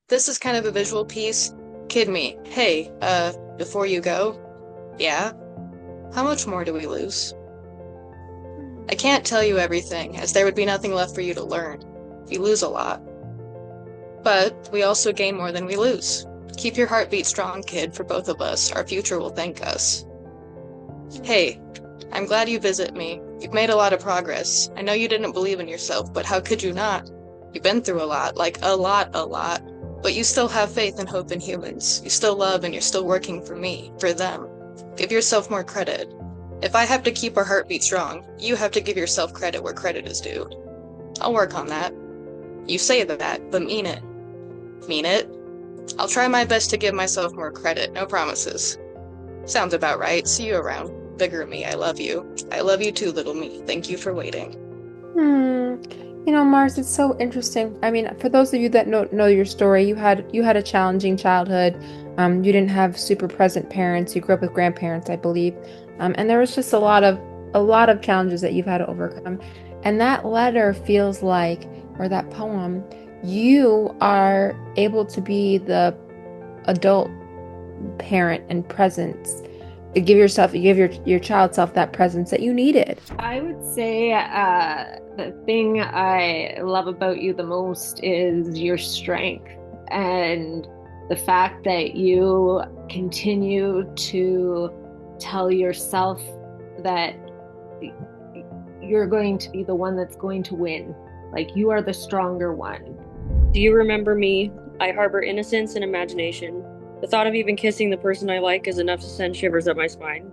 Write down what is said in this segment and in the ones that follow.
This is kind of a visual piece. Kid me. Hey, before you go, yeah, how much more do we lose? I can't tell you everything, as there would be nothing left for you to learn. We lose a lot. But we also gain more than we lose. Keep your heartbeat strong, kid, for both of us. Our future will thank us. Hey, I'm glad you visit me. You've made a lot of progress. I know you didn't believe in yourself, but how could you not? You've been through a lot, like a lot, a lot. But you still have faith and hope in humans. You still love and you're still working for me, for them. Give yourself more credit. If I have to keep our heartbeat strong, you have to give yourself credit where credit is due. I'll work on that. You say that, but mean it. Mean it? I'll try my best to give myself more credit, no promises. Sounds about right. See you around. Bigger me, I love you. I love you too, little me. Thank you for waiting. Hmm. Mars, it's so interesting. I mean, for those of you that know your story, you had a challenging childhood. You didn't have super present parents. You grew up with grandparents, I believe. And there was just a lot of challenges that you've had to overcome. And that letter feels like, or that poem, you are able to be the adult parent and presence. You give your child self that presence that you needed. I would say the thing I love about you the most is your strength and the fact that you continue to tell yourself that you're going to be the one that's going to win. Like you are the stronger one. Do you remember me? I harbor innocence and imagination. The thought of even kissing the person I like is enough to send shivers up my spine.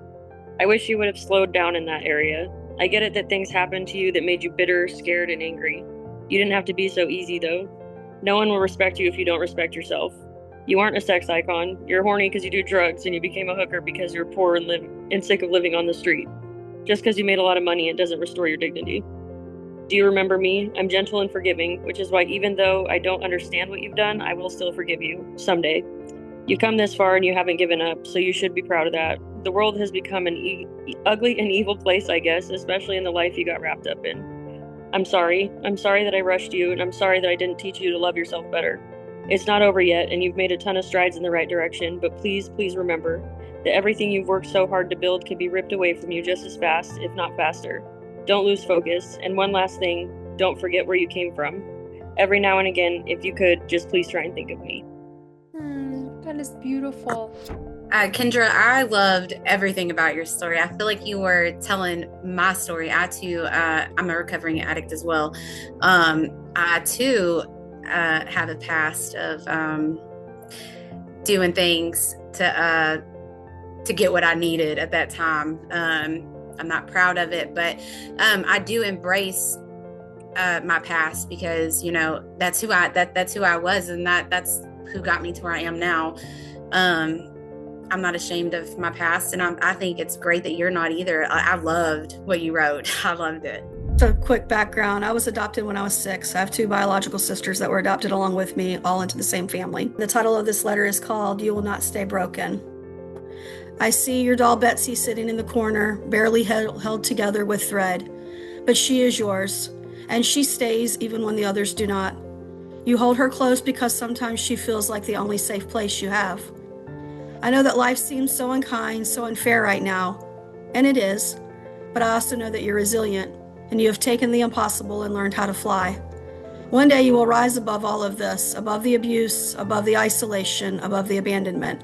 I wish you would have slowed down in that area. I get it that things happened to you that made you bitter, scared, and angry. You didn't have to be so easy, though. No one will respect you if you don't respect yourself. You aren't a sex icon. You're horny because you do drugs, and you became a hooker because you're poor and sick of living on the street. Just because you made a lot of money, it doesn't restore your dignity. Do you remember me? I'm gentle and forgiving, which is why even though I don't understand what you've done, I will still forgive you, someday. You've come this far and you haven't given up, so you should be proud of that. The world has become an ugly and evil place, I guess, especially in the life you got wrapped up in. I'm sorry. I'm sorry that I rushed you, and I'm sorry that I didn't teach you to love yourself better. It's not over yet, and you've made a ton of strides in the right direction, but please, please remember that everything you've worked so hard to build can be ripped away from you just as fast, if not faster. Don't lose focus, and one last thing, don't forget where you came from. Every now and again, if you could, just please try and think of me. That is beautiful. Kendra, I loved everything about your story. I feel like you were telling my story. I too, I'm a recovering addict as well. I too have a past of doing things to get what I needed at that time. I'm not proud of it, but I do embrace my past because that's who I was, and that's who got me to where I am now. I'm not ashamed of my past, and I think it's great that you're not either. I loved what you wrote. I loved it. So, quick background. I was adopted when I was 6. I have 2 biological sisters that were adopted along with me, all into the same family. The title of this letter is called You Will Not Stay Broken. I see your doll Betsy sitting in the corner, barely held together with thread. But she is yours, and she stays even when the others do not. You hold her close because sometimes she feels like the only safe place you have. I know that life seems so unkind, so unfair right now, and it is, but I also know that you're resilient, and you have taken the impossible and learned how to fly. One day you will rise above all of this, above the abuse, above the isolation, above the abandonment,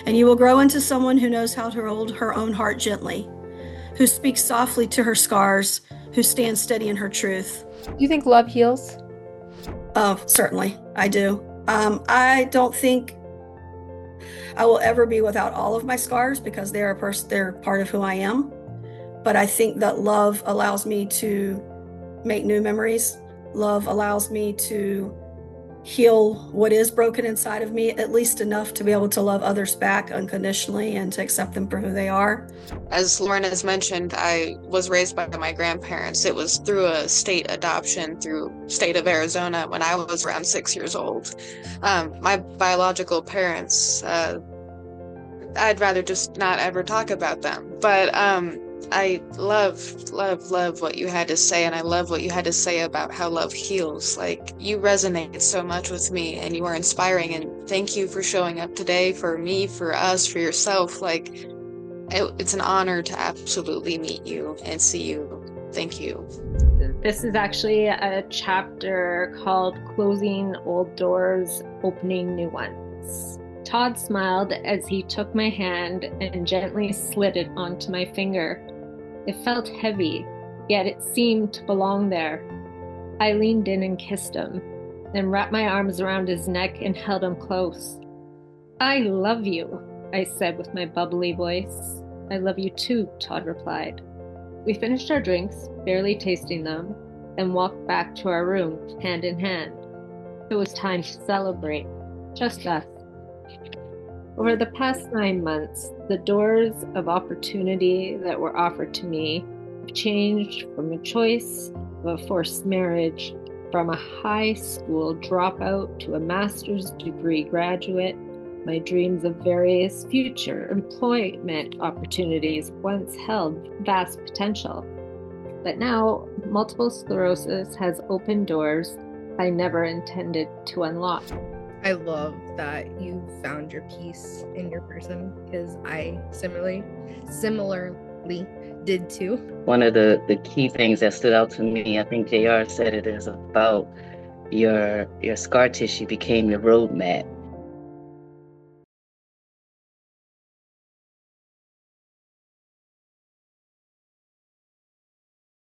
and you will grow into someone who knows how to hold her own heart gently, who speaks softly to her scars, who stands steady in her truth. Do you think love heals? Oh, certainly, I do. I don't think I will ever be without all of my scars because they're part of who I am. But I think that love allows me to make new memories. Love allows me to heal what is broken inside of me, at least enough to be able to love others back unconditionally and to accept them for who they are. As Lauren has mentioned, I was raised by my grandparents. It was through a state adoption through state of Arizona when I was around 6 years old. My biological parents, I'd rather just not ever talk about them. But I love what you had to say, and I love what you had to say about how love heals. Like, you resonate so much with me, and you are inspiring, and thank you for showing up today for me, for us, for yourself. Like, it's an honor to absolutely meet you and see you. Thank you. This is actually a chapter called Closing Old Doors, Opening New Ones. Todd smiled as he took my hand and gently slid it onto my finger. It felt heavy, yet it seemed to belong there. I leaned in and kissed him, then wrapped my arms around his neck and held him close. I love you, I said with my bubbly voice. I love you too, Todd replied. We finished our drinks, barely tasting them, and walked back to our room, hand in hand. It was time to celebrate, just us. Over the past 9 months, the doors of opportunity that were offered to me have changed from a choice of a forced marriage, from a high school dropout to a master's degree graduate. My dreams of various future employment opportunities once held vast potential. But now, multiple sclerosis has opened doors I never intended to unlock. I love that you found your peace in your person, because I similarly did too. One of the key things that stood out to me, I think JR said it, is about your scar tissue became your roadmap.